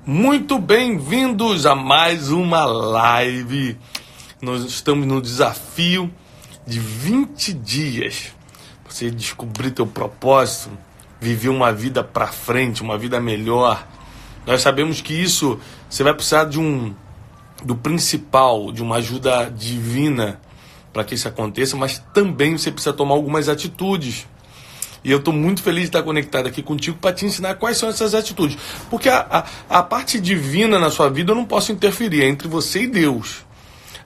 Muito bem-vindos a mais uma live. Nós estamos no desafio de 20 dias. Você descobrir teu propósito, viver uma vida para frente, uma vida melhor. Nós sabemos que isso, você vai precisar do principal, de uma ajuda divina para que isso aconteça, mas também você precisa tomar algumas atitudes. E eu estou muito feliz de estar conectado aqui contigo para te ensinar quais são essas atitudes. Porque a parte divina na sua vida eu não posso interferir, é entre você e Deus.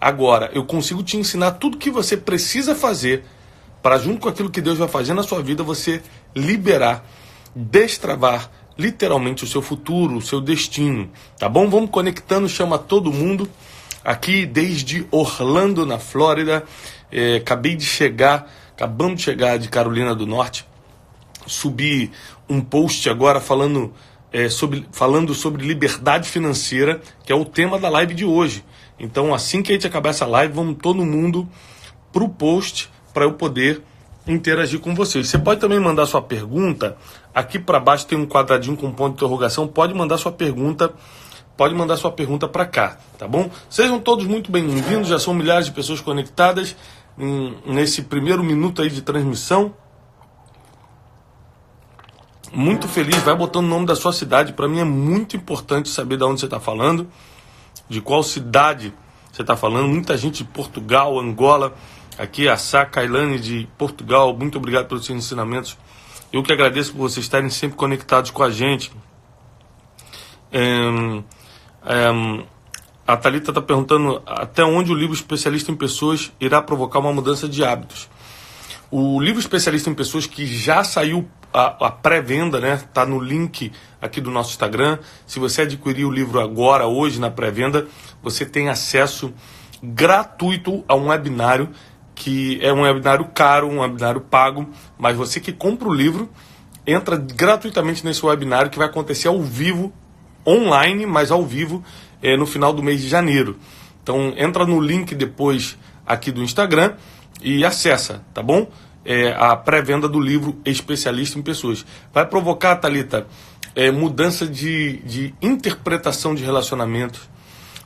Agora, eu consigo te ensinar tudo que você precisa fazer para, junto com aquilo que Deus vai fazer na sua vida, você liberar, destravar literalmente o seu futuro, o seu destino. Tá bom? Vamos conectando, chama todo mundo. Aqui desde Orlando, na Flórida. Acabamos de chegar de Carolina do Norte. Subi um post agora falando sobre liberdade financeira, que é o tema da live de hoje. Então, assim que a gente acabar essa live, vamos todo mundo para o post para eu poder interagir com vocês. Você pode também mandar sua pergunta. Aqui para baixo tem um quadradinho com ponto de interrogação. Pode mandar sua pergunta para cá, tá bom? Sejam todos muito bem-vindos. Já são milhares de pessoas conectadas nesse primeiro minuto aí de transmissão. Muito feliz, vai botando o nome da sua cidade. Para mim é muito importante saber de onde você está falando, de qual cidade você está falando. Muita gente de Portugal, Angola, aqui a Sá Kailane de Portugal. Muito obrigado pelos seus ensinamentos. Eu que agradeço por vocês estarem sempre conectados com a gente. A Thalita está perguntando até onde o livro Especialista em Pessoas irá provocar uma mudança de hábitos. O livro Especialista em Pessoas, que já saiu a pré-venda, né? Tá no link aqui do nosso Instagram. Se você adquirir o livro agora, hoje, na pré-venda, você tem acesso gratuito a um webinário, que é um webinário caro, um webinário pago, mas você que compra o livro, entra gratuitamente nesse webinário, que vai acontecer ao vivo, online, mas ao vivo, no final do mês de janeiro. Então, entra no link depois aqui do Instagram e acessa, tá bom? A pré-venda do livro Especialista em Pessoas. Vai provocar, Thalita, mudança de interpretação de relacionamentos.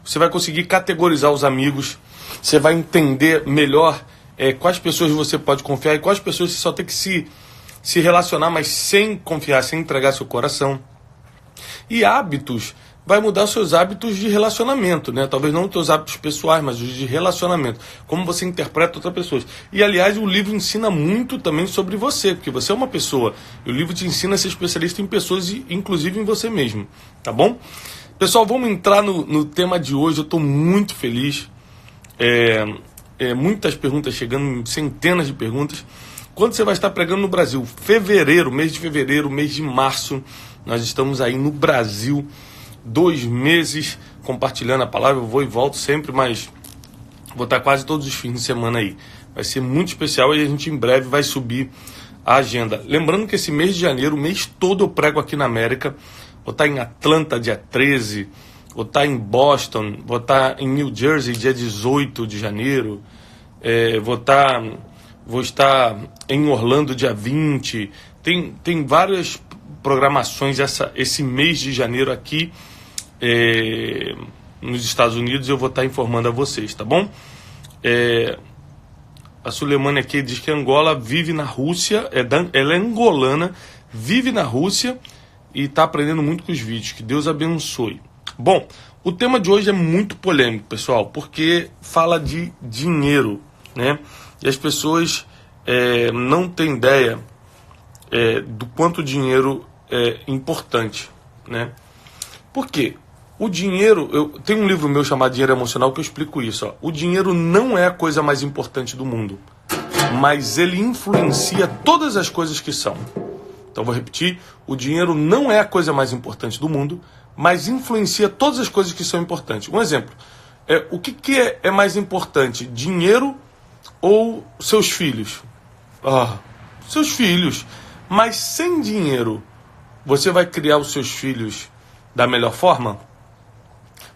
Você vai conseguir categorizar os amigos. Você vai entender melhor quais pessoas você pode confiar e quais pessoas você só tem que se relacionar, mas sem confiar, sem entregar seu coração. E hábitos. Vai mudar os seus hábitos de relacionamento, né? Talvez não os seus hábitos pessoais, mas os de relacionamento. Como você interpreta outras pessoas. E, aliás, o livro ensina muito também sobre você, porque você é uma pessoa. E o livro te ensina a ser especialista em pessoas e, inclusive, em você mesmo. Tá bom? Pessoal, vamos entrar no tema de hoje. Eu estou muito feliz. Muitas perguntas chegando, centenas de perguntas. Quando você vai estar pregando no Brasil? Mês de fevereiro, mês de março. Nós estamos aí no Brasil. 2 meses compartilhando a palavra. Eu vou e volto sempre, mas vou estar quase todos os fins de semana aí. Vai ser muito especial e a gente em breve vai subir a agenda. Lembrando que esse mês de janeiro, o mês todo eu prego aqui na América. Vou estar em Atlanta dia 13, vou estar em Boston, vou estar em New Jersey dia 18 de janeiro, vou estar em Orlando dia 20. Tem várias programações esse mês de janeiro aqui nos Estados Unidos. Eu vou estar informando a vocês, tá bom? A Sulemane aqui diz que Angola vive na Rússia, ela é angolana, vive na Rússia e está aprendendo muito com os vídeos. Que Deus abençoe. Bom, o tema de hoje é muito polêmico, pessoal, porque fala de dinheiro, né? E as pessoas não têm ideia do quanto o dinheiro é importante, né? Por quê? O dinheiro, tem um livro meu chamado Dinheiro Emocional que eu explico isso. Ó. O dinheiro não é a coisa mais importante do mundo, mas ele influencia todas as coisas que são. Então vou repetir, o dinheiro não é a coisa mais importante do mundo, mas influencia todas as coisas que são importantes. Um exemplo, o que é mais importante, dinheiro ou seus filhos? Seus filhos. Mas sem dinheiro, você vai criar os seus filhos da melhor forma?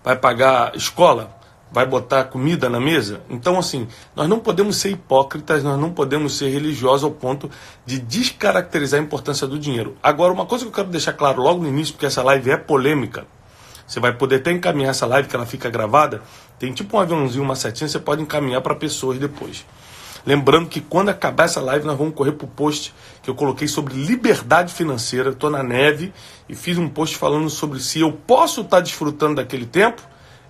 Vai pagar escola? Vai botar comida na mesa? Então, assim, nós não podemos ser hipócritas, nós não podemos ser religiosos ao ponto de descaracterizar a importância do dinheiro. Agora, uma coisa que eu quero deixar claro logo no início, porque essa live é polêmica, Você vai poder até encaminhar essa live, que ela fica gravada. Tem tipo um aviãozinho, uma setinha, você pode encaminhar para pessoas depois. Lembrando que quando acabar essa live, nós vamos correr para o post que eu coloquei sobre liberdade financeira. Estou na neve e fiz um post falando sobre se eu posso estar desfrutando daquele tempo,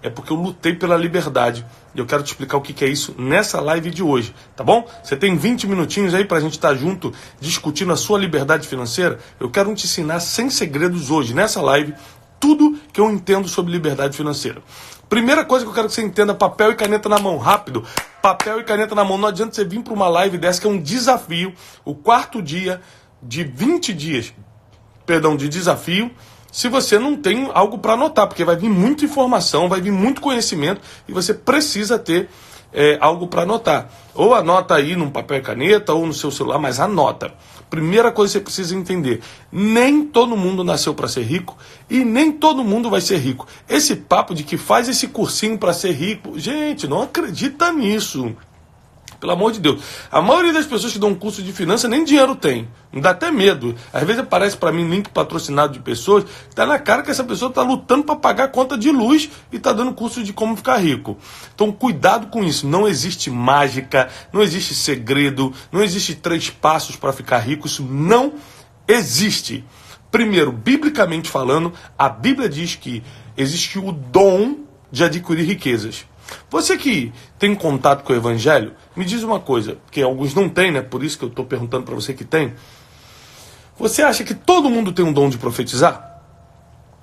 é porque eu lutei pela liberdade. E eu quero te explicar o que é isso nessa live de hoje, tá bom? Você tem 20 minutinhos aí para a gente estar junto discutindo a sua liberdade financeira? Eu quero te ensinar sem segredos hoje, nessa live, tudo que eu entendo sobre liberdade financeira. Primeira coisa que eu quero que você entenda, papel e caneta na mão, rápido. Papel e caneta na mão, não adianta você vir para uma live dessa que é um desafio, o 4º dia de 20 dias, de desafio, se você não tem algo para anotar, porque vai vir muita informação, vai vir muito conhecimento e você precisa ter algo para anotar. Ou anota aí num papel e caneta ou no seu celular, mas anota. Primeira coisa que você precisa entender, nem todo mundo nasceu para ser rico e nem todo mundo vai ser rico. Esse papo de que faz esse cursinho para ser rico, gente, não acredita nisso. Pelo amor de Deus. A maioria das pessoas que dão um curso de finanças nem dinheiro tem. Me dá até medo. Às vezes aparece para mim link patrocinado de pessoas, tá na cara que essa pessoa está lutando para pagar a conta de luz e está dando curso de como ficar rico. Então cuidado com isso. Não existe mágica, não existe segredo, não existe 3 passos para ficar rico. Isso não existe. Primeiro, biblicamente falando, a Bíblia diz que existe o dom de adquirir riquezas. Você que tem contato com o Evangelho, me diz uma coisa, que alguns não têm, né? Por isso que eu estou perguntando para você que tem. Você acha que todo mundo tem um dom de profetizar?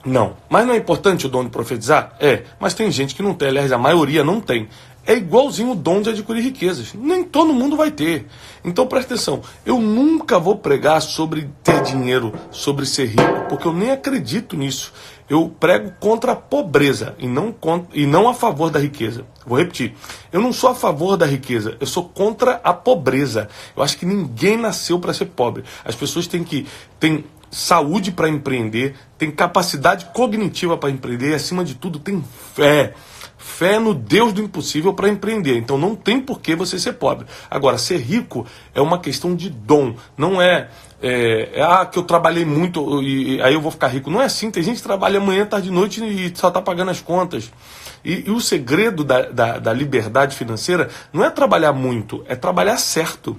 Não. Mas não é importante o dom de profetizar? É. Mas tem gente que não tem, aliás, a maioria não tem. É igualzinho o dom de adquirir riquezas. Nem todo mundo vai ter. Então presta atenção, eu nunca vou pregar sobre ter dinheiro, sobre ser rico, porque eu nem acredito nisso. Eu prego contra a pobreza e não a favor da riqueza. Vou repetir, eu não sou a favor da riqueza, eu sou contra a pobreza. Eu acho que ninguém nasceu para ser pobre. As pessoas têm saúde para empreender, têm capacidade cognitiva para empreender e, acima de tudo, tem fé. Fé no Deus do impossível para empreender. Então não tem por que você ser pobre. Agora, ser rico é uma questão de dom. Não que eu trabalhei muito e aí eu vou ficar rico. Não é assim. Tem gente que trabalha manhã, tarde e noite e só está pagando as contas. E o segredo da liberdade financeira não é trabalhar muito, é trabalhar certo.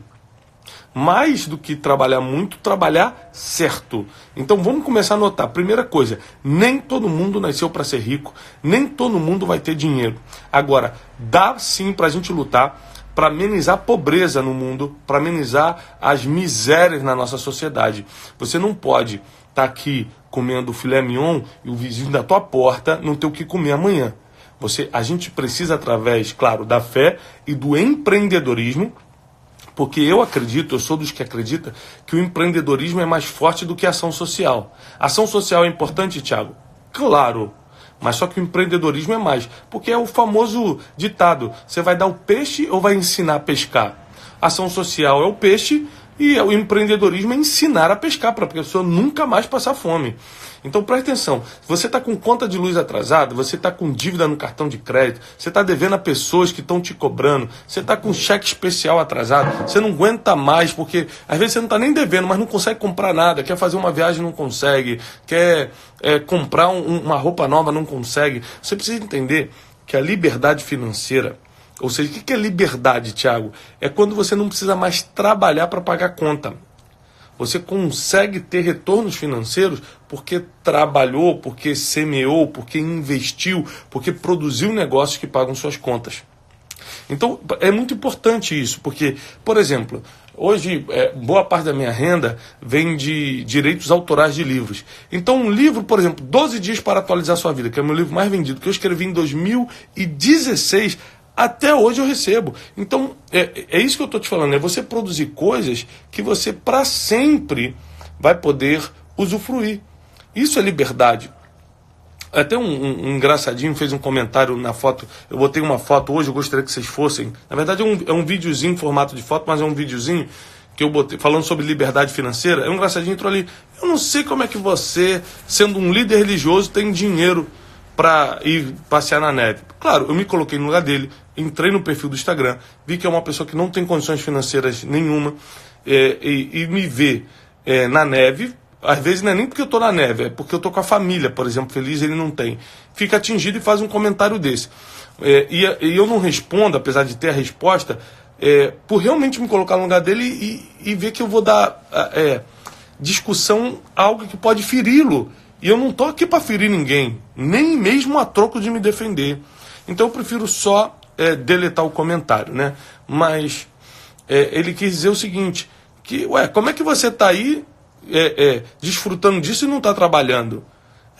Mais do que trabalhar muito, trabalhar certo. Então vamos começar a notar. Primeira coisa, nem todo mundo nasceu para ser rico, nem todo mundo vai ter dinheiro. Agora, dá sim para a gente lutar para amenizar a pobreza no mundo, para amenizar as misérias na nossa sociedade. Você não pode estar aqui comendo filé mignon e o vizinho da tua porta não ter o que comer amanhã. A gente precisa, através, claro, da fé e do empreendedorismo, porque eu sou dos que acreditam que o empreendedorismo é mais forte do que a ação social. A ação social é importante, Thiago? Claro, mas só que o empreendedorismo é mais. Porque é o famoso ditado, você vai dar o peixe ou vai ensinar a pescar? A ação social é o peixe e o empreendedorismo é ensinar a pescar para a pessoa nunca mais passar fome. Então presta atenção, se você está com conta de luz atrasada, você está com dívida no cartão de crédito, você está devendo a pessoas que estão te cobrando, você está com cheque especial atrasado, você não aguenta mais, porque às vezes você não está nem devendo, mas não consegue comprar nada, quer fazer uma viagem, não consegue, quer comprar uma roupa nova, não consegue. Você precisa entender que a liberdade financeira, ou seja, o que é liberdade, Thiago? É quando você não precisa mais trabalhar para pagar conta. Você consegue ter retornos financeiros porque trabalhou, porque semeou, porque investiu, porque produziu negócios que pagam suas contas. Então, é muito importante isso, porque, por exemplo, hoje, boa parte da minha renda vem de direitos autorais de livros. Então, um livro, por exemplo, 12 dias para atualizar sua vida, que é o meu livro mais vendido, que eu escrevi em 2016, até hoje eu recebo. Então, é isso que eu estou te falando, é você produzir coisas que você para sempre vai poder usufruir. Isso é liberdade. Até um engraçadinho fez um comentário na foto, eu botei uma foto hoje, eu gostaria que vocês fossem. Na verdade é um videozinho em formato de foto, mas é um videozinho que eu botei falando sobre liberdade financeira. É um engraçadinho, entrou ali, eu não sei como é que você, sendo um líder religioso, tem dinheiro para ir passear na neve. Claro, eu me coloquei no lugar dele, entrei no perfil do Instagram, vi que é uma pessoa que não tem condições financeiras nenhuma, e me vê na neve, às vezes não é nem porque eu tô na neve, é porque eu tô com a família, por exemplo, feliz, ele não tem. Fica atingido e faz um comentário desse. E eu não respondo, apesar de ter a resposta, por realmente me colocar no lugar dele e ver que eu vou dar discussão a algo que pode feri-lo. E eu não tô aqui para ferir ninguém, nem mesmo a troco de me defender. Então eu prefiro só deletar o comentário, né? Mas ele quis dizer o seguinte, que, como é que você tá aí desfrutando disso e não está trabalhando?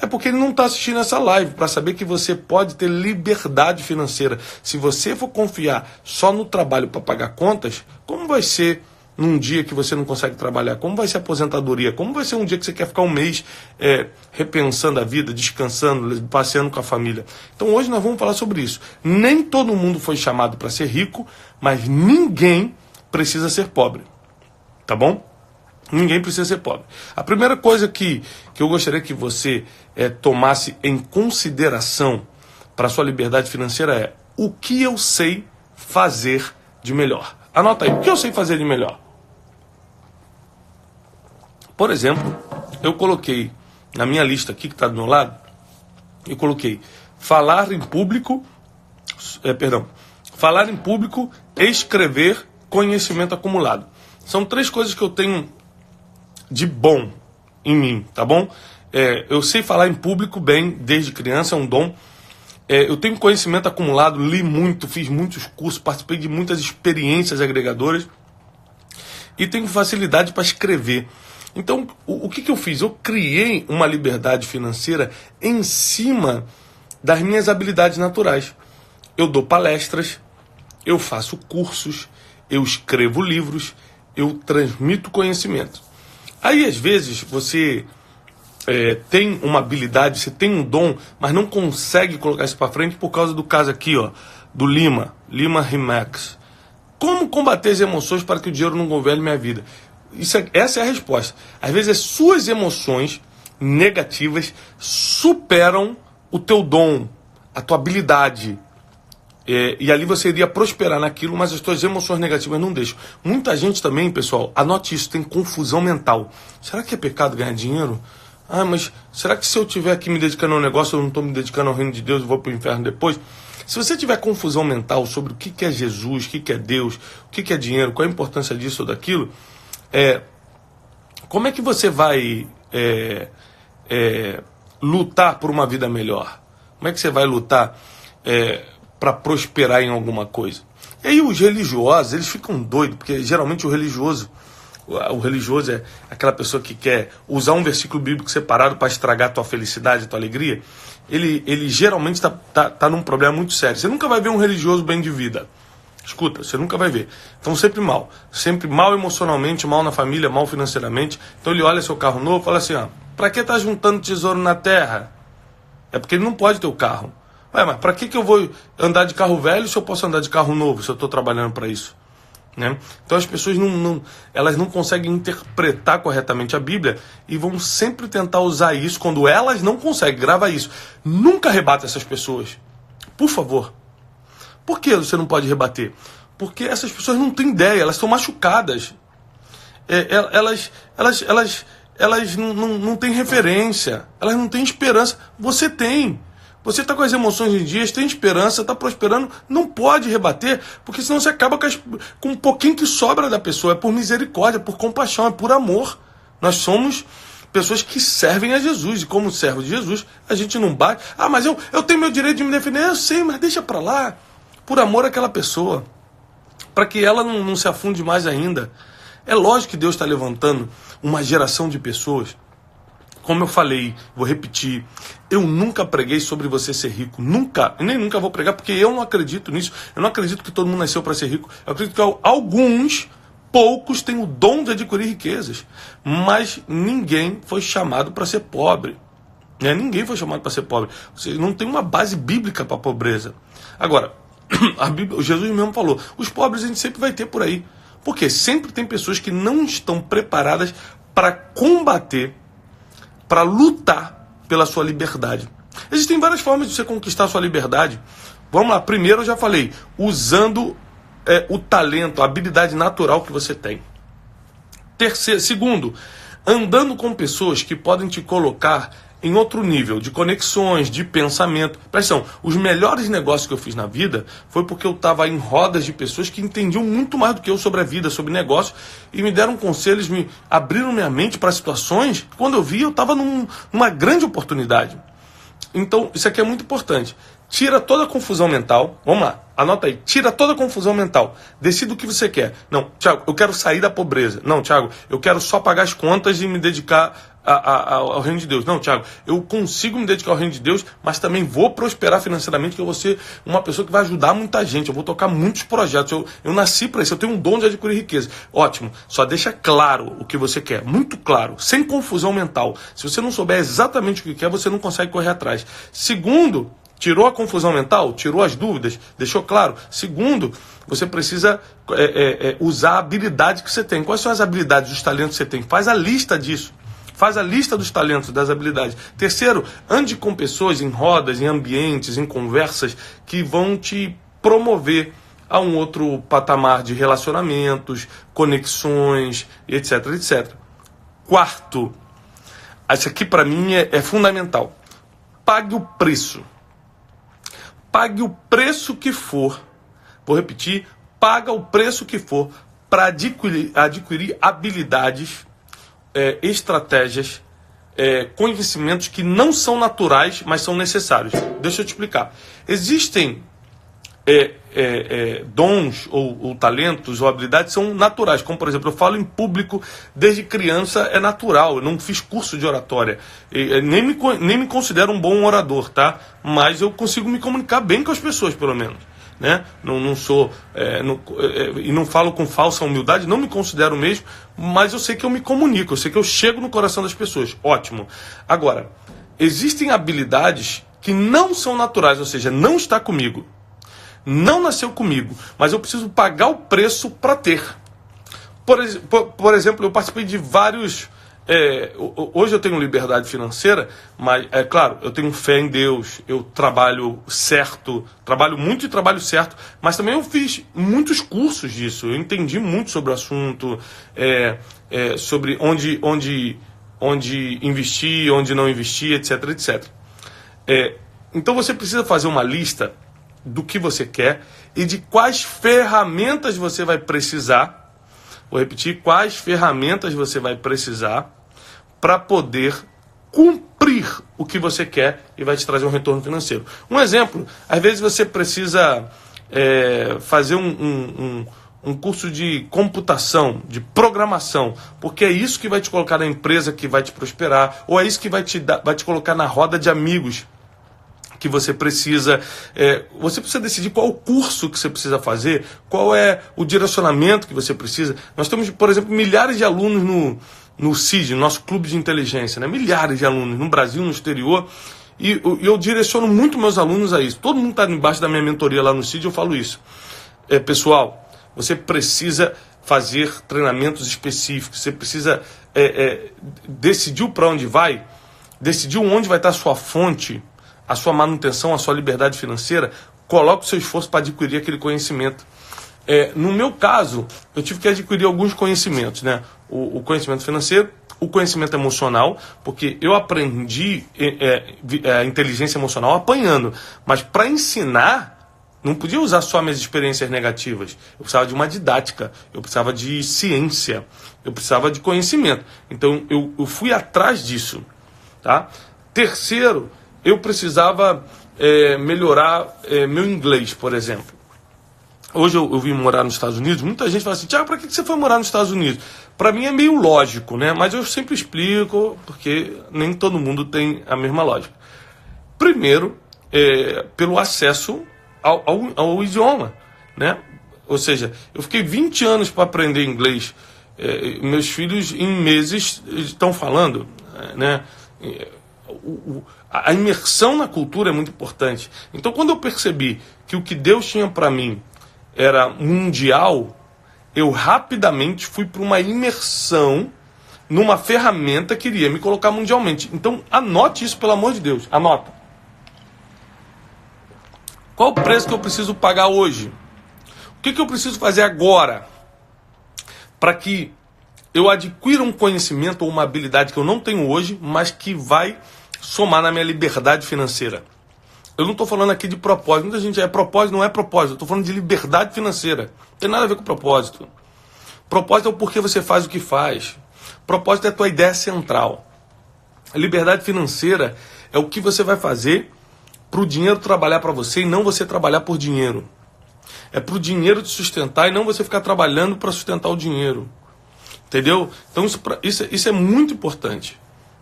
É porque ele não está assistindo essa live para saber que você pode ter liberdade financeira. Se você for confiar só no trabalho para pagar contas, como vai ser num dia que você não consegue trabalhar? Como vai ser a aposentadoria? Como vai ser um dia que você quer ficar um mês repensando a vida, descansando, passeando com a família? Então hoje nós vamos falar sobre isso. Nem todo mundo foi chamado para ser rico, mas ninguém precisa ser pobre. Tá bom? Ninguém precisa ser pobre. A primeira coisa que eu gostaria que você tomasse em consideração para a sua liberdade financeira é: o que eu sei fazer de melhor? Anota aí, o que eu sei fazer de melhor? Por exemplo, eu coloquei na minha lista aqui que está do meu lado, eu coloquei falar em público, escrever, conhecimento acumulado. São 3 coisas que eu tenho de bom em mim, tá bom? Eu sei falar em público bem desde criança, é um dom. Eu tenho conhecimento acumulado, li muito, fiz muitos cursos, participei de muitas experiências agregadoras e tenho facilidade para escrever. Então, o que eu fiz? Eu criei uma liberdade financeira em cima das minhas habilidades naturais. Eu dou palestras, eu faço cursos, eu escrevo livros, eu transmito conhecimento. Aí, às vezes, você tem uma habilidade, você tem um dom, mas não consegue colocar isso para frente por causa do caso aqui, ó, do Lima Remax. Como combater as emoções para que o dinheiro não governe minha vida? Essa é a resposta. Às vezes, as suas emoções negativas superam o teu dom, a tua habilidade. E ali você iria prosperar naquilo, mas as tuas emoções negativas não deixam. Muita gente também, pessoal, anote isso, tem confusão mental. Será que é pecado ganhar dinheiro? Mas será que se eu estiver aqui me dedicando ao negócio, eu não estou me dedicando ao reino de Deus e vou para o inferno depois? Se você tiver confusão mental sobre o que é Jesus, o que é Deus, o que é dinheiro, qual a importância disso ou daquilo, como é que você vai lutar por uma vida melhor? Como é que você vai lutar para prosperar em alguma coisa? E aí os religiosos, eles ficam doidos, porque geralmente o religioso é aquela pessoa que quer usar um versículo bíblico separado para estragar a tua felicidade, a tua alegria. Ele geralmente tá num problema muito sério. Você nunca vai ver um religioso bem de vida. Escuta, você nunca vai ver. Então sempre mal emocionalmente, mal na família, mal financeiramente. Então ele olha seu carro novo e fala assim, para que tá juntando tesouro na terra? É porque ele não pode ter o carro. Mas para que eu vou andar de carro velho se eu posso andar de carro novo, se eu estou trabalhando para isso? Né? Então as pessoas elas não conseguem interpretar corretamente a Bíblia e vão sempre tentar usar isso quando elas não conseguem. Grava isso. Nunca rebata essas pessoas. Por favor. Por que você não pode rebater? Porque essas pessoas não têm ideia, elas estão machucadas. Elas não têm referência, elas não têm esperança. Você tem. Você está com as emoções em dias, tem esperança, está prosperando, não pode rebater, porque senão você acaba com um pouquinho que sobra da pessoa. É por misericórdia, é por compaixão, é por amor. Nós somos pessoas que servem a Jesus, e como servo de Jesus, a gente não bate. Mas eu tenho meu direito de me defender. Eu sei, mas deixa para lá. Por amor àquela pessoa, para que ela não se afunde mais ainda. É lógico que Deus está levantando uma geração de pessoas. Como eu falei, vou repetir, eu nunca preguei sobre você ser rico, nunca, nem nunca vou pregar, porque eu não acredito nisso. Eu não acredito que todo mundo nasceu para ser rico. Eu acredito que poucos têm o dom de adquirir riquezas, mas ninguém foi chamado para ser pobre. Ninguém foi chamado para ser pobre. Você não tem uma base bíblica para a pobreza. Agora, Jesus mesmo falou, os pobres a gente sempre vai ter por aí. Porque sempre tem pessoas que não estão preparadas para combater, para lutar pela sua liberdade. Existem várias formas de você conquistar a sua liberdade. Vamos lá, primeiro eu já falei, usando o talento, a habilidade natural que você tem. Segundo, andando com pessoas que podem te colocar em outro nível de conexões, de pensamento. Presta atenção, os melhores negócios que eu fiz na vida foi porque eu estava em rodas de pessoas que entendiam muito mais do que eu sobre a vida, sobre negócio, e me deram conselhos, me abriram minha mente para situações que, quando eu vi, eu estava numa grande oportunidade. Então, isso aqui é muito importante. Tira toda a confusão mental. Vamos lá, anota aí. Tira toda a confusão mental. Decida o que você quer. Não, Thiago, eu quero sair da pobreza. Não, Thiago, eu quero só pagar as contas e me dedicar ao reino de Deus. Não, Thiago, eu consigo me dedicar ao reino de Deus, mas também vou prosperar financeiramente, que eu vou ser uma pessoa que vai ajudar muita gente. Eu vou tocar muitos projetos. Eu nasci para isso. Eu tenho um dom de adquirir riqueza. Ótimo. Só deixa claro o que você quer. Muito claro. Sem confusão mental. Se você não souber exatamente o que quer, você não consegue correr atrás. Segundo, tirou a confusão mental? Tirou as dúvidas? Deixou claro? Segundo, você precisa usar a habilidade que você tem. Quais são as habilidades, os talentos que você tem? Faz a lista disso. Faz a lista dos talentos, das habilidades. Terceiro, ande com pessoas em rodas, em ambientes, em conversas que vão te promover a um outro patamar de relacionamentos, conexões, etc, etc. Quarto, isso aqui para mim é fundamental. Pague o preço. Pague o preço que for. Vou repetir. Paga o preço que for para adquirir habilidades, estratégias, conhecimentos que não são naturais, mas são necessários. Deixa eu te explicar. Existem dons ou talentos ou habilidades que são naturais, como por exemplo, eu falo em público desde criança, é natural, eu não fiz curso de oratória, nem me considero um bom orador, tá? Mas eu consigo me comunicar bem com as pessoas, pelo menos. Né? Não sou e não falo com falsa humildade, não me considero mesmo, mas eu sei que eu me comunico, eu sei que eu chego no coração das pessoas. Ótimo. Agora, existem habilidades que não são naturais, ou seja, não está comigo, não nasceu comigo, mas eu preciso pagar o preço para ter. Por exemplo, eu participei de vários. Hoje eu tenho liberdade financeira, mas é claro, eu tenho fé em Deus, eu trabalho certo, trabalho muito e trabalho certo, mas também eu fiz muitos cursos disso, eu entendi muito sobre o assunto, sobre onde investir, onde não investir, etc, etc. Então você precisa fazer uma lista do que você quer e de quais ferramentas você vai precisar. Vou repetir, quais ferramentas você vai precisar para poder cumprir o que você quer e vai te trazer um retorno financeiro. Um exemplo, às vezes você precisa fazer um curso de computação, de programação, porque é isso que vai te colocar na empresa que vai te prosperar, ou é isso que vai te colocar na roda de amigos que você precisa decidir qual o curso que você precisa fazer, qual é o direcionamento que você precisa. Nós temos, por exemplo, milhares de alunos no CID, nosso clube de inteligência, né? Milhares de alunos no Brasil, no exterior, e eu direciono muito meus alunos a isso. Todo mundo está embaixo da minha mentoria lá no CID, eu falo isso. Pessoal, você precisa fazer treinamentos específicos, você precisa decidir para onde vai, decidir onde vai estar a sua fonte, a sua manutenção, a sua liberdade financeira. Coloque o seu esforço para adquirir aquele conhecimento. No meu caso, eu tive que adquirir alguns conhecimentos, né? O conhecimento financeiro, o conhecimento emocional, porque eu aprendi a inteligência emocional apanhando, mas para ensinar, não podia usar só minhas experiências negativas. Eu precisava de uma didática, eu precisava de ciência, eu precisava de conhecimento. Então eu fui atrás disso, tá? Terceiro, eu precisava melhorar meu inglês, por exemplo. Hoje eu vim morar nos Estados Unidos, muita gente fala assim, Thiago, para que você foi morar nos Estados Unidos? Para mim é meio lógico, né? Mas eu sempre explico, porque nem todo mundo tem a mesma lógica. Primeiro, pelo acesso ao idioma, né? Ou seja, eu fiquei 20 anos para aprender inglês. Meus filhos, em meses, estão falando, né? A imersão na cultura é muito importante. Então, quando eu percebi que o que Deus tinha para mim era mundial, eu rapidamente fui para uma imersão numa ferramenta que iria me colocar mundialmente. Então, anote isso, pelo amor de Deus. Anota. Qual o preço que eu preciso pagar hoje? O que eu preciso fazer agora para que eu adquiro um conhecimento ou uma habilidade que eu não tenho hoje, mas que vai somar na minha liberdade financeira. Eu não estou falando aqui de propósito. Muita gente propósito, não é propósito. Eu estou falando de liberdade financeira. Não tem nada a ver com propósito. Propósito é o porquê você faz o que faz. Propósito é a tua ideia central. A liberdade financeira é o que você vai fazer para o dinheiro trabalhar para você e não você trabalhar por dinheiro. É para o dinheiro te sustentar e não você ficar trabalhando para sustentar o dinheiro. Entendeu? Então isso é muito importante.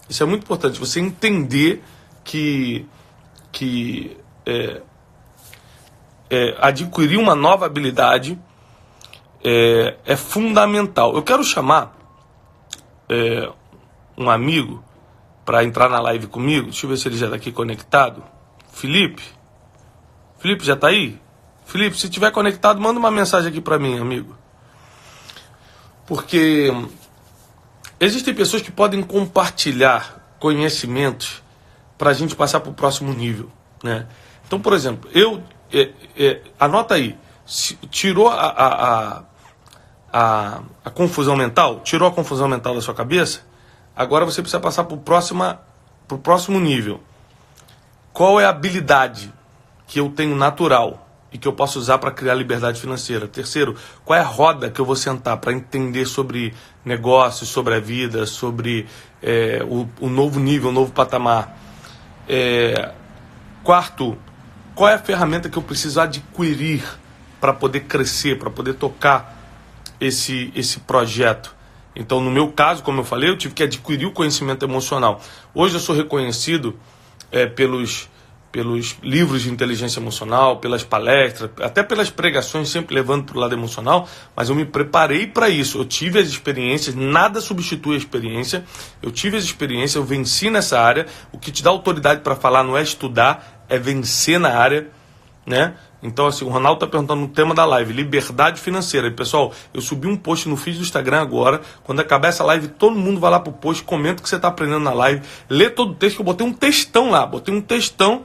Isso é muito importante. Você entender que adquirir uma nova habilidade é fundamental. Eu quero chamar um amigo para entrar na live comigo. Deixa eu ver se ele já está aqui conectado. Felipe? Felipe já está aí? Felipe, se estiver conectado, manda uma mensagem aqui para mim, amigo. Porque existem pessoas que podem compartilhar conhecimentos para a gente passar para o próximo nível, né? Então, por exemplo, anota aí, tirou a confusão mental, tirou a confusão mental da sua cabeça, agora você precisa passar para o próximo nível. Qual é a habilidade que eu tenho natural e que eu posso usar para criar liberdade financeira? Terceiro, qual é a roda que eu vou sentar para entender sobre negócios, sobre a vida, sobre o novo nível, o novo patamar? Quarto, qual é a ferramenta que eu preciso adquirir para poder crescer, para poder tocar esse projeto? Então, no meu caso, como eu falei, eu tive que adquirir o conhecimento emocional. Hoje eu sou reconhecido pelos livros de inteligência emocional, pelas palestras, até pelas pregações, sempre levando para o lado emocional, mas eu me preparei para isso. Eu tive as experiências, nada substitui a experiência. Eu tive as experiências, eu venci nessa área. O que te dá autoridade para falar não é estudar, é vencer na área, né? Então, assim, o Ronaldo está perguntando no tema da live, liberdade financeira. E, pessoal, eu subi um post no feed do Instagram agora. Quando acabar essa live, todo mundo vai lá pro post, comenta o que você está aprendendo na live, lê todo o texto, que eu botei um textão lá. Botei um textão,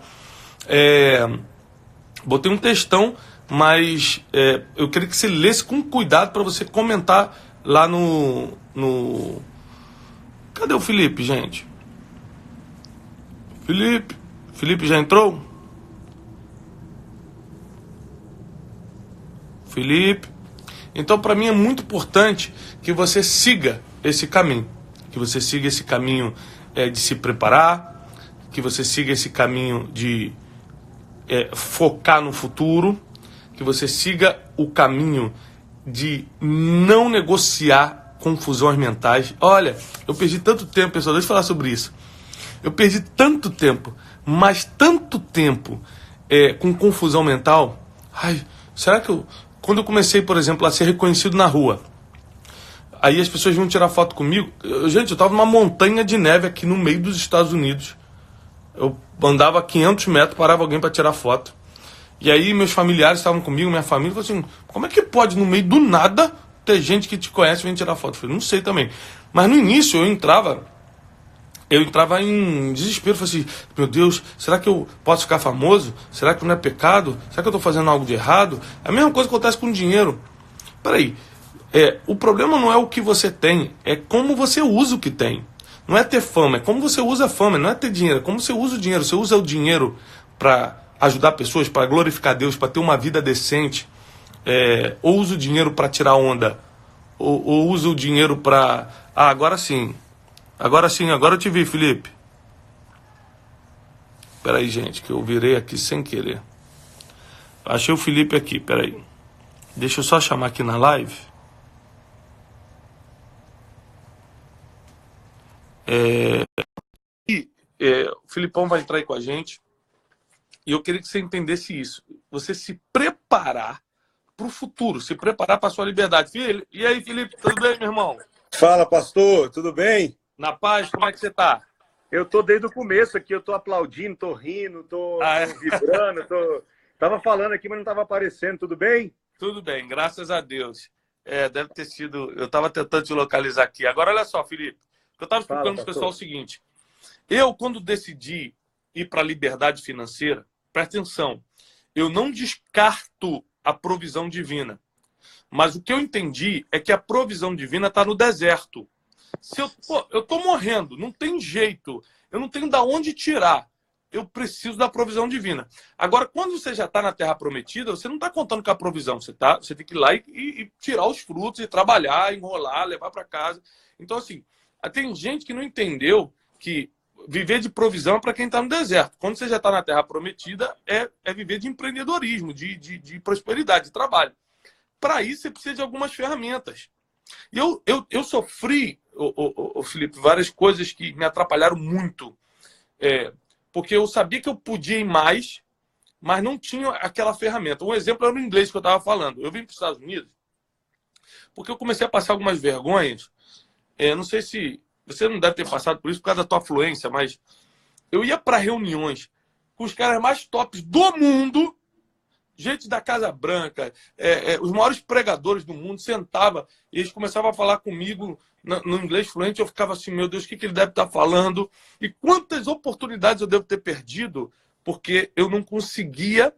mas eu queria que você lesse com cuidado para você comentar lá no... Cadê o Felipe, gente? Felipe já entrou? Felipe. Então, para mim é muito importante que você siga esse caminho. Que você siga esse caminho de se preparar, que você siga esse caminho de focar no futuro, que você siga o caminho de não negociar confusões mentais. Olha, eu perdi tanto tempo, pessoal, deixa eu falar sobre isso. Eu perdi tanto tempo, mas tanto tempo com confusão mental. Ai, será que quando eu comecei, por exemplo, a ser reconhecido na rua, aí as pessoas vinham tirar foto comigo. Gente, eu estava numa montanha de neve aqui no meio dos Estados Unidos. Eu andava 500 metros, parava alguém para tirar foto. E aí meus familiares estavam comigo, minha família, falou assim, como é que pode no meio do nada ter gente que te conhece e vem tirar foto? Eu falei, não sei também. Mas no início eu entrava em desespero, falei assim, meu Deus, será que eu posso ficar famoso? Será que não é pecado? Será que eu estou fazendo algo de errado? É a mesma coisa que acontece com dinheiro. Peraí, o problema não é o que você tem, é como você usa o que tem. Não é ter fama, é como você usa a fama, não é ter dinheiro, é como você usa o dinheiro. Você usa o dinheiro para ajudar pessoas, para glorificar Deus, para ter uma vida decente, ou usa o dinheiro para tirar onda, ou usa o dinheiro para... agora sim, agora eu te vi, Felipe. Peraí, gente, que eu virei aqui sem querer. Achei o Felipe aqui, peraí. Deixa eu só chamar aqui na live. O Filipão vai entrar aí com a gente. E eu queria que você entendesse isso. Você se preparar para o futuro, se preparar para a sua liberdade. E aí, Felipe, tudo bem, meu irmão? Fala, pastor, tudo bem? Na paz, como é que você tá? Eu tô desde o começo aqui, eu tô aplaudindo, tô rindo, tô vibrando, tava falando aqui, mas não tava aparecendo, tudo bem? Tudo bem, graças a Deus. Deve ter sido... Eu tava tentando te localizar aqui. Agora, olha só, Felipe, eu tava explicando para o pessoal o seguinte. Eu, quando decidi ir para a liberdade financeira, presta atenção, eu não descarto a provisão divina. Mas o que eu entendi é que a provisão divina está no deserto. Se eu tô morrendo, não tem jeito, eu não tenho de onde tirar. Eu preciso da provisão divina. Agora, quando você já está na Terra Prometida, você não está contando com a provisão. Você tem que ir lá e tirar os frutos, e trabalhar, enrolar, levar para casa. Então, assim, tem gente que não entendeu que viver de provisão é para quem está no deserto. Quando você já está na Terra Prometida, é viver de empreendedorismo, de prosperidade, de trabalho. Para isso, você precisa de algumas ferramentas. E eu sofri, Felipe, várias coisas que me atrapalharam muito. Porque eu sabia que eu podia ir mais, mas não tinha aquela ferramenta. Um exemplo era o inglês que eu estava falando. Eu vim para os Estados Unidos porque eu comecei a passar algumas vergonhas. Não sei se você não deve ter passado por isso por causa da tua fluência, mas eu ia para reuniões com os caras mais tops do mundo, gente da Casa Branca, os maiores pregadores do mundo, sentava e eles começavam a falar comigo no inglês fluente. Eu ficava assim, meu Deus, o que ele deve estar falando? E quantas oportunidades eu devo ter perdido porque eu não conseguia,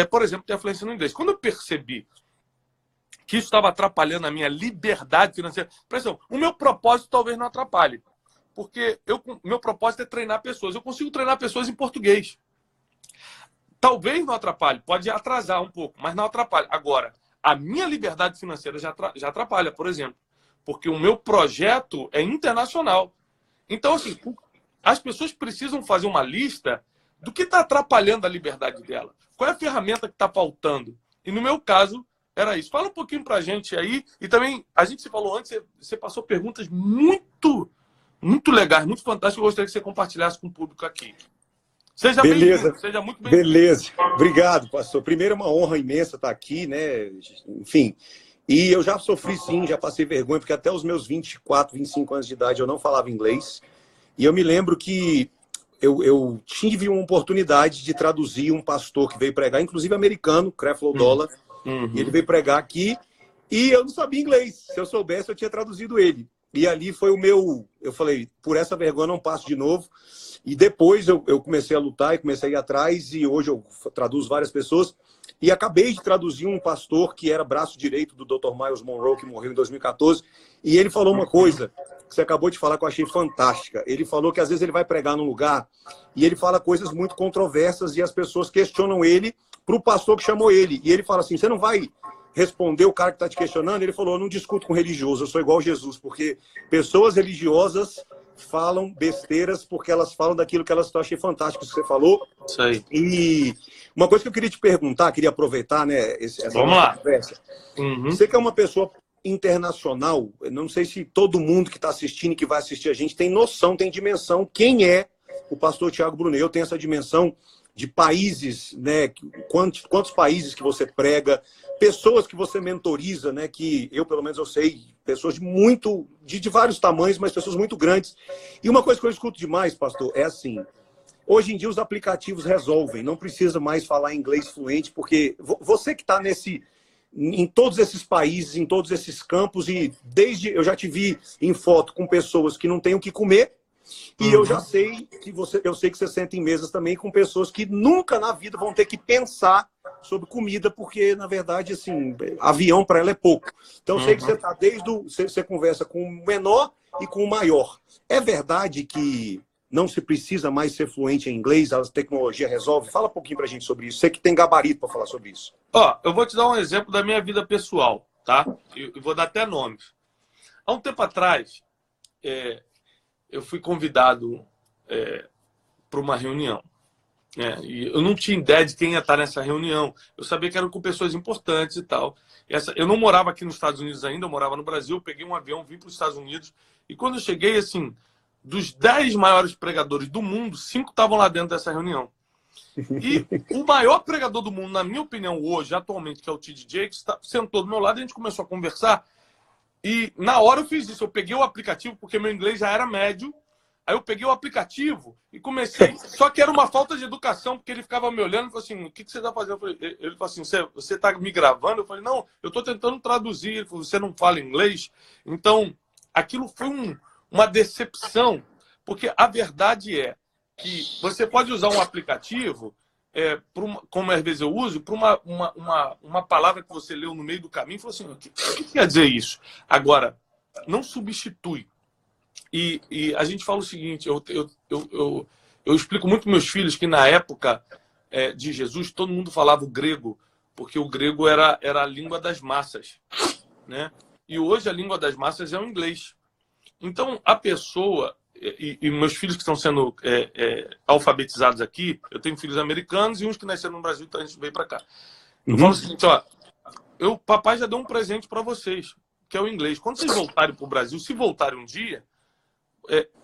por exemplo, ter a fluência no inglês. Quando eu percebi que isso estava atrapalhando a minha liberdade financeira, pressão, o meu propósito talvez não atrapalhe, porque meu propósito é treinar pessoas. Eu consigo treinar pessoas em português. Talvez não atrapalhe, pode atrasar um pouco, mas não atrapalha. Agora, a minha liberdade financeira já atrapalha, por exemplo, porque o meu projeto é internacional. Então, assim, as pessoas precisam fazer uma lista do que está atrapalhando a liberdade dela. Qual é a ferramenta que está faltando? E no meu caso, era isso. Fala um pouquinho para a gente aí. E também, a gente se falou antes, você passou perguntas muito, muito legais, muito fantásticas. Eu gostaria que você compartilhasse com o público aqui. Seja bem-vindo, seja muito bem-vindo. Beleza. Obrigado, pastor. Primeiro, é uma honra imensa estar aqui, né? Enfim. E eu já sofri, sim, já passei vergonha, porque até os meus 24, 25 anos de idade eu não falava inglês. E eu me lembro que eu tive uma oportunidade de traduzir um pastor que veio pregar, inclusive americano, Creflo Dollar. E ele veio pregar aqui e eu não sabia inglês. Se eu soubesse, eu tinha traduzido ele. E ali foi o meu... Eu falei, por essa vergonha eu não passo de novo. E depois eu comecei a lutar e comecei a ir atrás, e hoje eu traduzo várias pessoas. E acabei de traduzir um pastor que era braço direito do Dr. Miles Monroe, que morreu em 2014. E ele falou uma coisa que você acabou de falar que eu achei fantástica. Ele falou que às vezes ele vai pregar num lugar e ele fala coisas muito controversas e as pessoas questionam ele para o pastor que chamou ele. E ele fala assim, você não vai responder o cara que está te questionando? Ele falou, eu não discuto com religioso, eu sou igual Jesus, porque pessoas religiosas falam besteiras porque elas falam daquilo que elas estão. Achei fantástico isso que você falou. Isso aí. E uma coisa que eu queria te perguntar, queria aproveitar, né, essa Vamos lá. conversa. Você que é uma pessoa internacional, eu não sei se todo mundo que está assistindo e que vai assistir a gente tem noção, tem dimensão, quem é o pastor Thiago Brunet. Eu tenho essa dimensão de países, né, quantos países que você prega, pessoas que você mentoriza, né, que eu, pelo menos, eu sei, pessoas de vários tamanhos, mas pessoas muito grandes. E uma coisa que eu escuto demais, pastor, é assim, hoje em dia os aplicativos resolvem, não precisa mais falar inglês fluente, porque você que está em todos esses países, em todos esses campos, e eu já te vi em foto com pessoas que não têm o que comer, e eu já sei que você senta em mesas também com pessoas que nunca na vida vão ter que pensar sobre comida, porque, na verdade, assim, avião para ela é pouco. Então, eu sei que você está você conversa com o menor e com o maior. É verdade que não se precisa mais ser fluente em inglês, a tecnologia resolve? Fala um pouquinho para a gente sobre isso. Você que tem gabarito para falar sobre isso. Eu vou te dar um exemplo da minha vida pessoal, tá? Eu vou dar até nomes. Há um tempo atrás, eu fui convidado para uma reunião. E eu não tinha ideia de quem ia estar nessa reunião. Eu sabia que eram com pessoas importantes e tal. Eu não morava aqui nos Estados Unidos ainda, eu morava no Brasil. Eu peguei um avião, vim para os Estados Unidos. E quando eu cheguei, assim, dos 10 maiores pregadores do mundo, 5 estavam lá dentro dessa reunião. E o maior pregador do mundo, na minha opinião, hoje, atualmente, que é o T.D. Jakes, sentou do meu lado e a gente começou a conversar. E na hora eu fiz isso. Eu peguei o aplicativo, porque meu inglês já era médio. Aí eu peguei o aplicativo e comecei. Só que era uma falta de educação, porque ele ficava me olhando e falou assim, o que você está fazendo? Ele falou assim, você está me gravando? Eu falei, não, eu estou tentando traduzir. Ele falou, você não fala inglês? Então, aquilo foi uma decepção, porque a verdade é que você pode usar um aplicativo como às vezes eu uso, para uma palavra que você leu no meio do caminho e falou assim, o que quer dizer isso? Agora, não substitui. E a gente fala o seguinte, eu explico muito para meus filhos que na época de Jesus, todo mundo falava o grego, porque o grego era a língua das massas, né? E hoje a língua das massas é o inglês. Então, a pessoa, e meus filhos que estão sendo alfabetizados aqui, eu tenho filhos americanos e uns que nasceram no Brasil, então a gente veio para cá. Eu falo o seguinte, ó, papai já deu um presente para vocês, que é o inglês. Quando vocês voltarem para o Brasil, se voltarem um dia,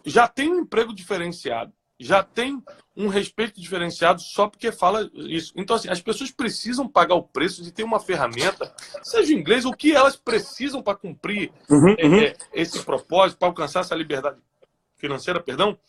já tem um emprego diferenciado, já tem um respeito diferenciado só porque fala isso. Então, assim, as pessoas precisam pagar o preço de ter uma ferramenta, seja o inglês, o que elas precisam para cumprir esse propósito, para alcançar essa liberdade financeira, perdão,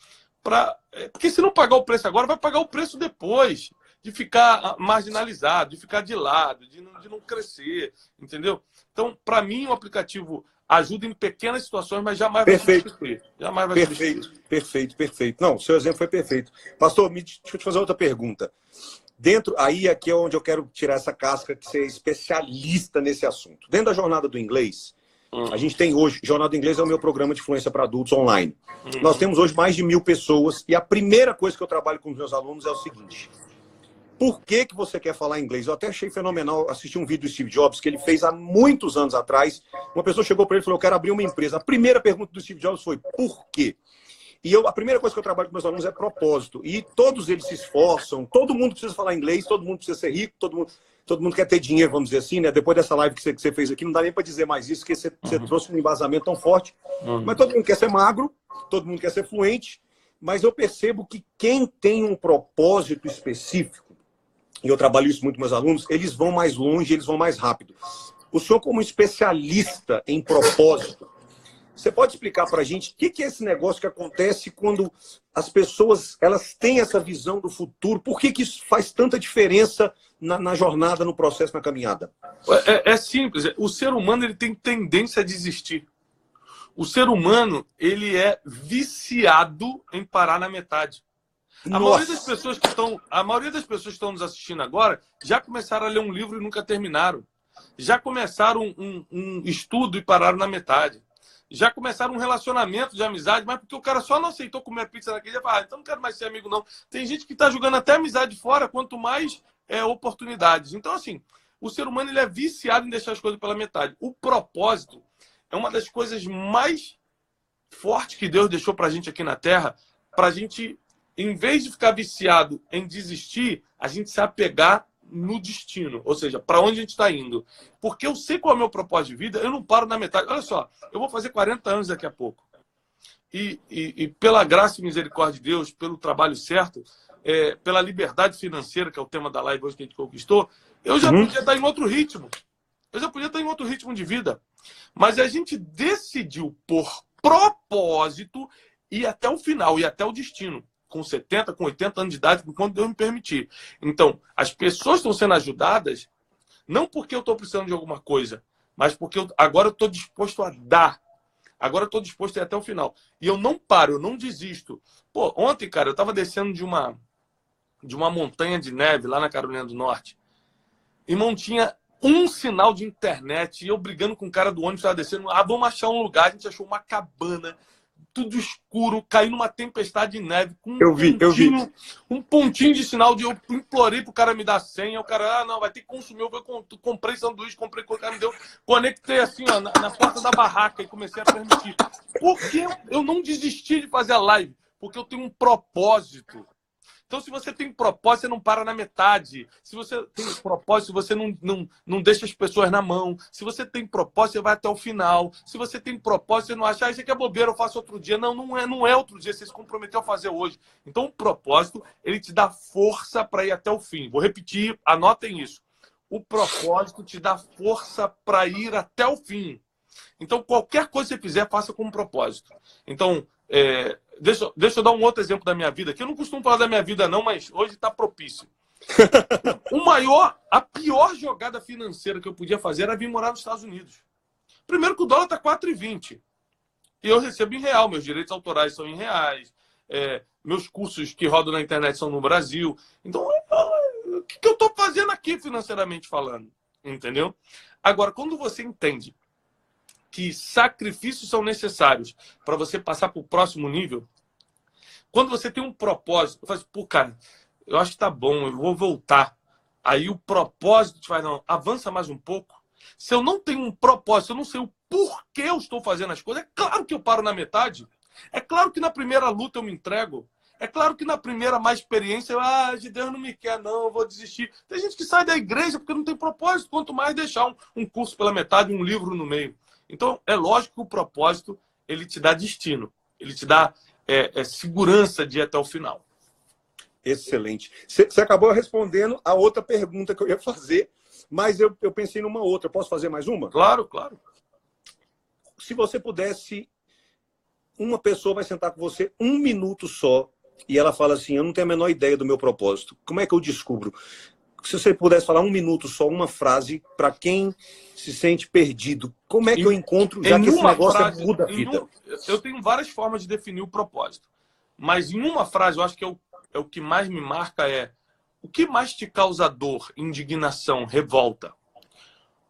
porque se não pagar o preço agora, vai pagar o preço depois, de ficar marginalizado, de ficar de lado, de não crescer, entendeu? Então, para mim, o aplicativo ajuda em pequenas situações, mas jamais vai substituir. Jamais vai substituir. Perfeito. Não, o seu exemplo foi perfeito. Pastor, deixa eu te fazer outra pergunta. Aqui é onde eu quero tirar essa casca, que você é especialista nesse assunto. Dentro da jornada do inglês, a gente tem hoje, Jornada do Inglês é o meu programa de influência para adultos online. Nós temos hoje mais de 1000 pessoas e a primeira coisa que eu trabalho com os meus alunos é o seguinte: por que você quer falar inglês? Eu até achei fenomenal, assisti um vídeo do Steve Jobs que ele fez há muitos anos atrás. Uma pessoa chegou para ele e falou, eu quero abrir uma empresa. A primeira pergunta do Steve Jobs foi, por quê? E a primeira coisa que eu trabalho com meus alunos é propósito. E todos eles se esforçam, todo mundo precisa falar inglês, todo mundo precisa ser rico, todo mundo quer ter dinheiro, vamos dizer assim, né? Depois dessa live que você fez aqui, não dá nem para dizer mais isso, porque você trouxe um embasamento tão forte. Mas todo mundo quer ser magro, todo mundo quer ser fluente, mas eu percebo que quem tem um propósito específico, e eu trabalho isso muito com meus alunos, eles vão mais longe, eles vão mais rápido. O senhor, como especialista em propósito, você pode explicar para a gente o que é esse negócio que acontece quando as pessoas elas têm essa visão do futuro? Por que isso faz tanta diferença na jornada, no processo, na caminhada? É simples. O ser humano ele tem tendência a desistir. O ser humano ele é viciado em parar na metade. A maioria das pessoas que estão nos assistindo agora já começaram a ler um livro e nunca terminaram. Já começaram um estudo e pararam na metade. Já começaram um relacionamento de amizade, mas porque o cara só não aceitou comer pizza naquele dia, então não quero mais ser amigo, não. Tem gente que está jogando até amizade fora, quanto mais oportunidades. Então, assim, o ser humano ele é viciado em deixar as coisas pela metade. O propósito é uma das coisas mais fortes que Deus deixou para a gente aqui na Terra, para a gente, em vez de ficar viciado em desistir, a gente se apegar no destino, ou seja, para onde a gente está indo. Porque eu sei qual é o meu propósito de vida, eu não paro na metade. Olha só, eu vou fazer 40 anos daqui a pouco. E pela graça e misericórdia de Deus, pelo trabalho certo, pela liberdade financeira, que é o tema da live hoje que a gente conquistou, eu já podia estar em outro ritmo. Eu já podia estar em outro ritmo de vida. Mas a gente decidiu, por propósito, ir até o final, ir até o destino. Com 70, com 80 anos de idade, quando Deus me permitir. Então, as pessoas estão sendo ajudadas, não porque eu estou precisando de alguma coisa, mas porque agora eu estou disposto a dar. Agora eu estou disposto a ir até o final. E eu não paro, eu não desisto. Pô, ontem, cara, eu estava descendo de uma montanha de neve lá na Carolina do Norte. Irmão, tinha um sinal de internet e eu brigando com o cara do ônibus, estava descendo. Vamos achar um lugar. A gente achou uma cabana, tudo escuro, caindo uma tempestade de neve. Com um pontinho de sinal de eu implorei pro cara me dar senha. O cara, não, vai ter que consumir. Eu comprei sanduíche, comprei o cara me deu. Conectei assim, ó, na porta da barraca e comecei a permitir. Por que eu não desisti de fazer a live? Porque eu tenho um propósito. Então, se você tem propósito, você não para na metade. Se você tem propósito, você não deixa as pessoas na mão. Se você tem propósito, você vai até o final. Se você tem propósito, você não acha, isso aqui é bobeira, eu faço outro dia. Não é outro dia, você se comprometeu a fazer hoje. Então, o propósito, ele te dá força para ir até o fim. Vou repetir, anotem isso. O propósito te dá força para ir até o fim. Então, qualquer coisa que você fizer, faça com um propósito. Então, deixa eu dar um outro exemplo da minha vida, que eu não costumo falar da minha vida não, mas hoje está propício. A pior jogada financeira que eu podia fazer era vir morar nos Estados Unidos. Primeiro que o dólar está 4,20. E eu recebo em real, meus direitos autorais são em reais, meus cursos que rodam na internet são no Brasil. Então, que eu estou fazendo aqui financeiramente falando? Entendeu? Agora, quando você entende que sacrifícios são necessários para você passar para o próximo nível, quando você tem um propósito, eu falo assim, pô, cara, eu acho que tá bom, eu vou voltar. Aí o propósito te faz, não, avança mais um pouco. Se eu não tenho um propósito, eu não sei o porquê eu estou fazendo as coisas, é claro que eu paro na metade. É claro que na primeira luta eu me entrego. É claro que na primeira má experiência, de Deus não me quer, não, eu vou desistir. Tem gente que sai da igreja porque não tem propósito, quanto mais deixar um curso pela metade, um livro no meio. Então, é lógico que o propósito, ele te dá destino. Ele te dá segurança de ir até o final. Excelente. Você acabou respondendo a outra pergunta que eu ia fazer, mas eu pensei numa outra. Posso fazer mais uma? Claro, claro. Se você pudesse, uma pessoa vai sentar com você 1 minuto só e ela fala assim, eu não tenho a menor ideia do meu propósito. Como é que eu descubro? Se você pudesse falar 1 minuto só, uma frase, para quem se sente perdido, como é que eu encontro, já que esse negócio muda a vida? Eu tenho várias formas de definir o propósito, mas em uma frase, eu acho que o que mais me marca é: o que mais te causa dor, indignação, revolta?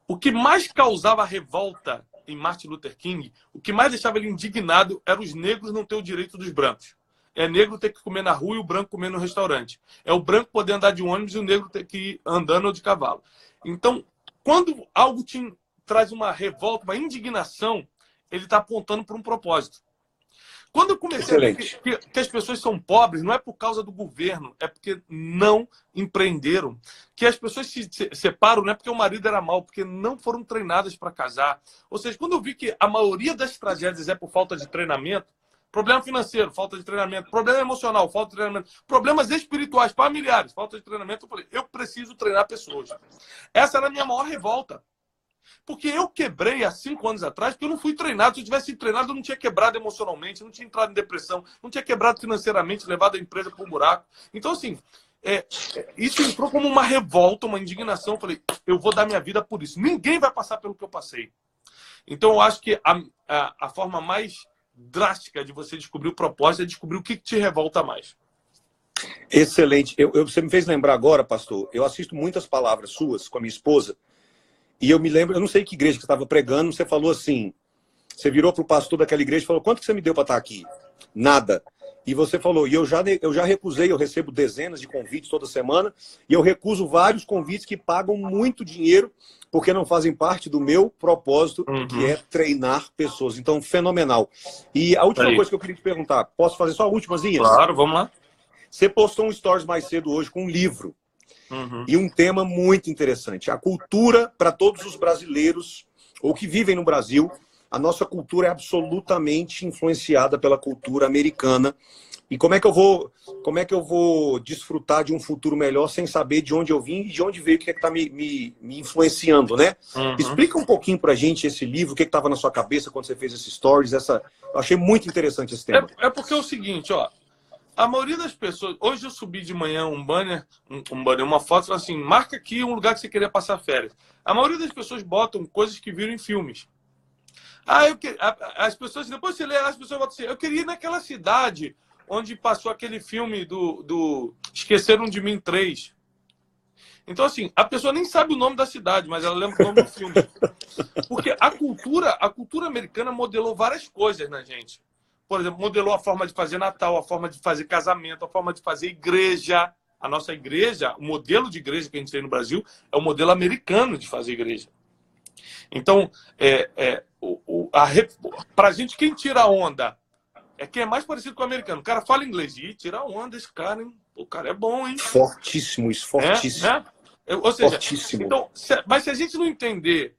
O que mais causava revolta em Martin Luther King, o que mais deixava ele indignado, era os negros não ter o direito dos brancos. É negro ter que comer na rua e o branco comer no restaurante. É o branco poder andar de ônibus e o negro ter que ir andando ou de cavalo. Então, quando algo te traz uma revolta, uma indignação, ele está apontando para um propósito. Quando eu comecei a ver que as pessoas são pobres, não é por causa do governo, é porque não empreenderam. Que as pessoas se separam não é porque o marido era mau, porque não foram treinadas para casar. Ou seja, quando eu vi que a maioria das tragédias é por falta de treinamento, problema financeiro, falta de treinamento, problema emocional, falta de treinamento, problemas espirituais, familiares, falta de treinamento, eu falei, eu preciso treinar pessoas. Essa era a minha maior revolta. Porque eu quebrei há 5 anos atrás, porque eu não fui treinado. Se eu tivesse sido treinado, eu não tinha quebrado emocionalmente, não tinha entrado em depressão, não tinha quebrado financeiramente, levado a empresa para um buraco. Então, assim, isso entrou como uma revolta, uma indignação. Eu falei, eu vou dar minha vida por isso. Ninguém vai passar pelo que eu passei. Então, eu acho que a forma mais drástica de você descobrir o propósito é descobrir o que te revolta mais. Excelente. Você me fez lembrar agora, pastor, eu assisto muitas palavras suas com a minha esposa, e eu me lembro, eu não sei que igreja que você estava pregando, você falou assim, você virou para o pastor daquela igreja e falou, quanto que você me deu para estar aqui? Nada. E você falou, e eu já recusei, eu recebo dezenas de convites toda semana, e eu recuso vários convites que pagam muito dinheiro, porque não fazem parte do meu propósito, que é treinar pessoas. Então, fenomenal. E a última coisa que eu queria te perguntar, posso fazer só a últimazinha? Claro, vamos lá. Você postou um stories mais cedo hoje com um livro. E um tema muito interessante. A cultura para todos os brasileiros, ou que vivem no Brasil, a nossa cultura é absolutamente influenciada pela cultura americana. E como é que eu vou desfrutar de um futuro melhor sem saber de onde eu vim e de onde veio, o que é que está me influenciando, né? Explica um pouquinho pra gente esse livro, o que estava na sua cabeça quando você fez esses stories. Eu achei muito interessante esse tema. É porque é o seguinte, ó. A maioria das pessoas... Hoje eu subi de manhã um banner, uma foto, assim, marca aqui um lugar que você queria passar férias. A maioria das pessoas botam coisas que viram em filmes. As pessoas, depois você lê, as pessoas botam assim, eu queria ir naquela cidade onde passou aquele filme do Esqueceram de Mim 3. Então, assim, a pessoa nem sabe o nome da cidade, mas ela lembra o nome do filme. Porque a cultura americana modelou várias coisas na gente. Por exemplo, modelou a forma de fazer Natal, a forma de fazer casamento, a forma de fazer igreja. A nossa igreja, o modelo de igreja que a gente tem no Brasil, é o modelo americano de fazer igreja. Então, para a gente, quem tira a onda é quem é mais parecido com o americano. O cara fala inglês. E tira a onda esse cara, hein? O cara é bom, hein? Fortíssimo, isso, fortíssimo. Ou seja, fortíssimo. Então, mas se a gente não entender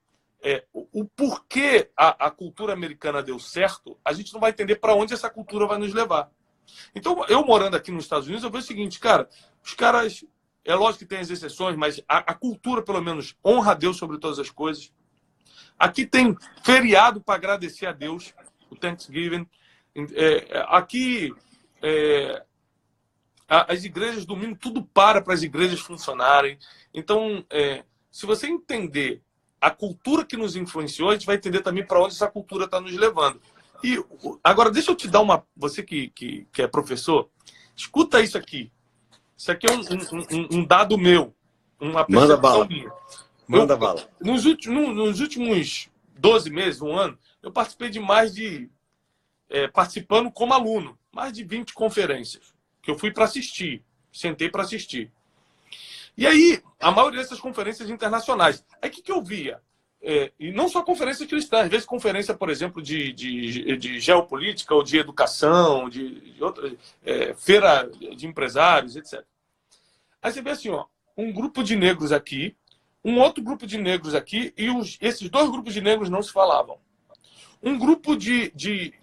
o porquê a cultura americana deu certo, a gente não vai entender para onde essa cultura vai nos levar. Então, eu morando aqui nos Estados Unidos, eu vejo o seguinte, cara, os caras, é lógico que tem as exceções, mas a cultura, pelo menos, honra a Deus sobre todas as coisas. Aqui tem feriado para agradecer a Deus, o Thanksgiving. Aqui, as igrejas, domingo, tudo para as igrejas funcionarem. Então, se você entender a cultura que nos influenciou, a gente vai entender também para onde essa cultura está nos levando. E agora, deixa eu te dar uma... Você que é professor, escuta isso aqui. Isso aqui é um dado meu. uma Manda percepção bala. minha. Manda bala. Nos últimos 12 meses, um ano, eu participei de participando como aluno, mais de 20 conferências, que eu fui para assistir, sentei para assistir. E aí, a maioria dessas conferências internacionais. Aí o que eu via? E não só conferências cristãs, às vezes conferência, por exemplo, de geopolítica ou de educação, de outra, feira de empresários, etc. Aí você vê assim, ó, um grupo de negros aqui, um outro grupo de negros aqui, e esses dois grupos de negros não se falavam. Um grupo de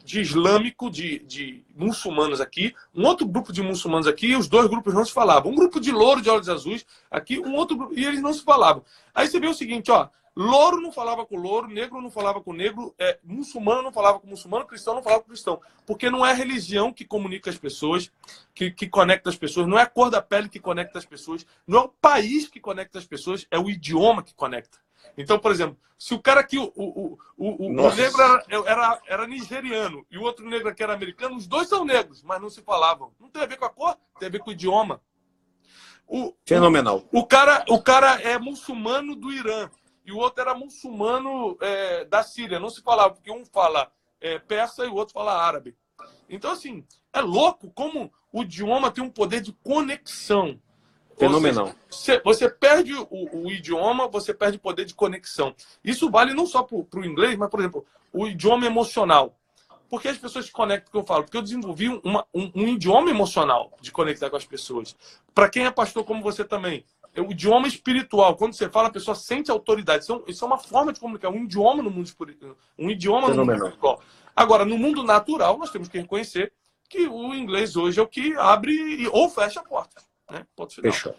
islâmico, de muçulmanos aqui, um outro grupo de muçulmanos aqui, e os dois grupos não se falavam. Um grupo de louro de olhos azuis aqui, um outro grupo, e eles não se falavam. Aí você vê o seguinte, ó, louro não falava com louro, negro não falava com negro, muçulmano não falava com muçulmano, cristão não falava com cristão. Porque não é a religião que comunica as pessoas, que conecta as pessoas, não é a cor da pele que conecta as pessoas, não é o país que conecta as pessoas, é o idioma que conecta. Então, por exemplo, se o cara aqui, o negro era nigeriano e o outro negro aqui era americano, os dois são negros, mas não se falavam. Não tem a ver com a cor, tem a ver com o idioma. Fenomenal. O cara é muçulmano do Irã e o outro era muçulmano da Síria. Não se falava, porque um fala persa e o outro fala árabe. Então, assim, é louco como o idioma tem um poder de conexão. Fenomenal. Seja, você perde o idioma, você perde o poder de conexão. Isso vale não só para o inglês, mas, por exemplo, o idioma emocional. Por que as pessoas se conectam com o que eu falo? Porque eu desenvolvi um idioma emocional de conectar com as pessoas. Para quem é pastor como você também, o idioma espiritual. Quando você fala, a pessoa sente autoridade. Isso é uma forma de comunicar, um idioma no mundo espiritual. Um idioma no mundo espiritual. Agora, no mundo natural, nós temos que reconhecer que o inglês hoje é o que abre ou fecha a porta. Né? Fechou.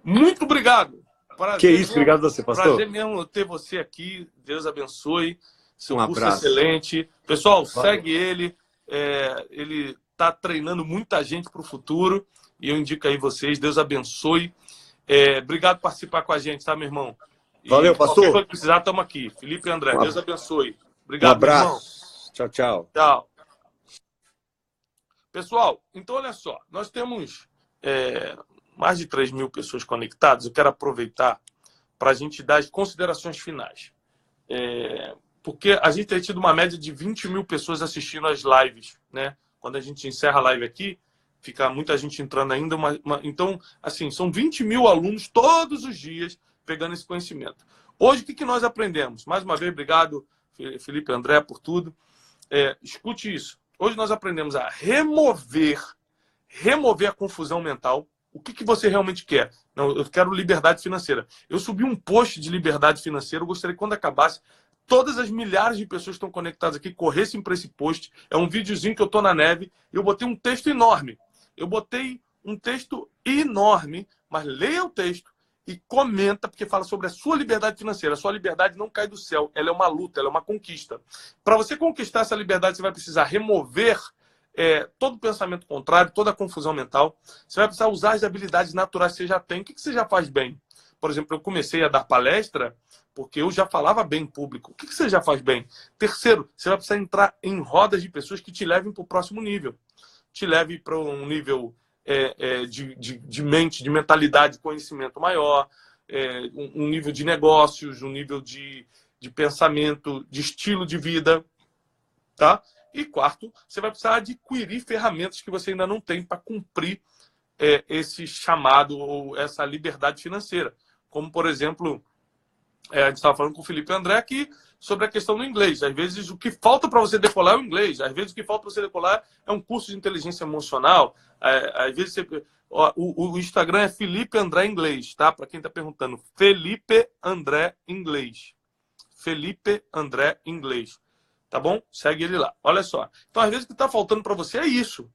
Muito obrigado. Prazer que isso, obrigado a você, pastor. Prazer mesmo ter você aqui. Deus abençoe. Seu curso abraço. Excelente. Pessoal, segue ele. Ele está treinando muita gente para o futuro. E eu indico aí vocês. Deus abençoe. Obrigado por participar com a gente, tá, meu irmão? Valeu, pastor. Qualquer coisa que precisar, estamos aqui. Felipe e André, Deus abençoe. Obrigado, abraço. Meu irmão. Tchau, tchau. Tchau. Pessoal, então olha só. Nós temos mais de 3 mil pessoas conectadas. Eu quero aproveitar para a gente dar as considerações finais. Porque a gente tem tido uma média de 20 mil pessoas assistindo as lives, né? Quando a gente encerra a live aqui, fica muita gente entrando ainda. Então, assim, são 20 mil alunos todos os dias pegando esse conhecimento. Hoje, o que nós aprendemos? Mais uma vez, obrigado, Felipe e André, por tudo. Escute isso. Hoje nós aprendemos a remover a confusão mental. O que você realmente quer? Não, eu quero liberdade financeira. Eu subi um post de liberdade financeira. Eu gostaria que quando acabasse, todas as milhares de pessoas que estão conectadas aqui corressem para esse post. É um videozinho que eu estou na neve. Eu botei um texto enorme. Mas leia o texto e comenta, porque fala sobre a sua liberdade financeira. A sua liberdade não cai do céu. Ela é uma luta, ela é uma conquista. Para você conquistar essa liberdade, você vai precisar remover todo o pensamento contrário, toda a confusão mental. Você vai precisar usar as habilidades naturais que você já tem. O que você já faz bem? Por exemplo, eu comecei a dar palestra porque eu já falava bem em público. O que você já faz bem? Terceiro, você vai precisar entrar em rodas de pessoas que te levem para o próximo nível. Te leve para um nível de mente, de mentalidade, de conhecimento maior, um nível de negócios, um nível de pensamento, de estilo de vida, tá? E quarto, você vai precisar adquirir ferramentas que você ainda não tem para cumprir esse chamado ou essa liberdade financeira. Como, por exemplo, a gente estava falando com o Felipe e André aqui sobre a questão do inglês. Às vezes, o que falta para você decolar é o inglês. Às vezes, o que falta para você decolar é um curso de inteligência emocional. Às vezes, o Instagram é Felipe André Inglês, tá? Para quem está perguntando. Felipe André Inglês. Felipe André Inglês. Tá bom? Segue ele lá. Olha só. Então, às vezes, o que está faltando para você é isso.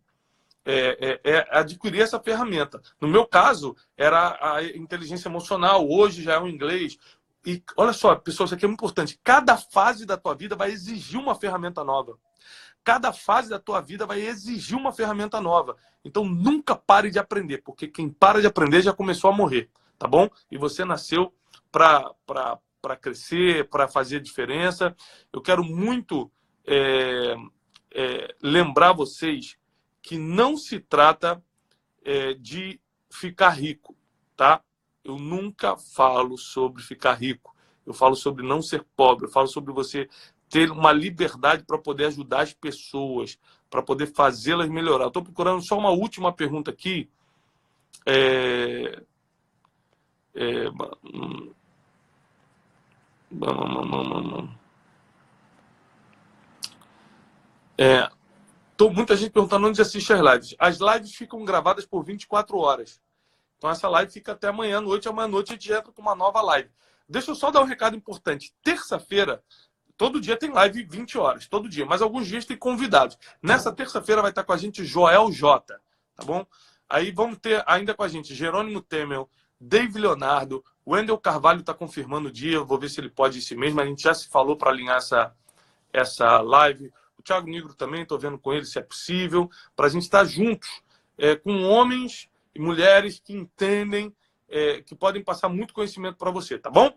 Adquirir essa ferramenta. No meu caso, era a inteligência emocional. Hoje já é o inglês. E olha só, pessoal, isso aqui é muito importante. Cada fase da tua vida vai exigir uma ferramenta nova. Cada fase da tua vida vai exigir uma ferramenta nova. Então, nunca pare de aprender, porque quem para de aprender já começou a morrer, tá bom? E você nasceu para crescer, para fazer diferença. Eu quero muito lembrar vocês que não se trata de ficar rico. tá? Eu nunca falo sobre ficar rico. Eu falo sobre não ser pobre. Eu falo sobre você ter uma liberdade para poder ajudar as pessoas, para poder fazê-las melhorar. Estou procurando só uma última pergunta aqui. Muita gente perguntando onde assiste as lives. As lives ficam gravadas por 24 horas. Então essa live fica até amanhã à noite. Amanhã à noite a gente entra com uma nova live. Deixa eu só dar um recado importante. Terça-feira, todo dia tem live 20 horas. Todo dia. Mas alguns dias tem convidados. Nessa terça-feira vai estar com a gente Joel J. Tá bom? Aí vamos ter ainda com a gente Jerônimo Temel, Dave Leonardo, Wendel Carvalho está confirmando o dia. Eu vou ver se ele pode esse mesmo. A gente já se falou para alinhar essa live. O Thiago Negro também, estou vendo com ele se é possível. Para a gente estar juntos com homens e mulheres que entendem, que podem passar muito conhecimento para você, tá bom?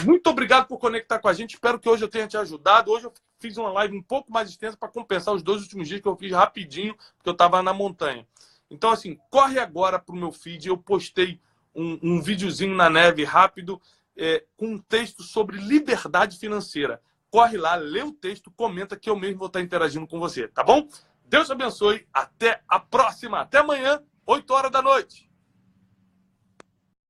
Muito obrigado por conectar com a gente. Espero que hoje eu tenha te ajudado. Hoje eu fiz uma live um pouco mais extensa para compensar os 2 últimos dias que eu fiz rapidinho, porque eu estava na montanha. Então, assim, corre agora para o meu feed. Eu postei um videozinho na neve rápido com um texto sobre liberdade financeira. Corre lá, lê o texto, comenta que eu mesmo vou estar interagindo com você, tá bom? Deus te abençoe. Até a próxima. Até amanhã, 8 horas da noite.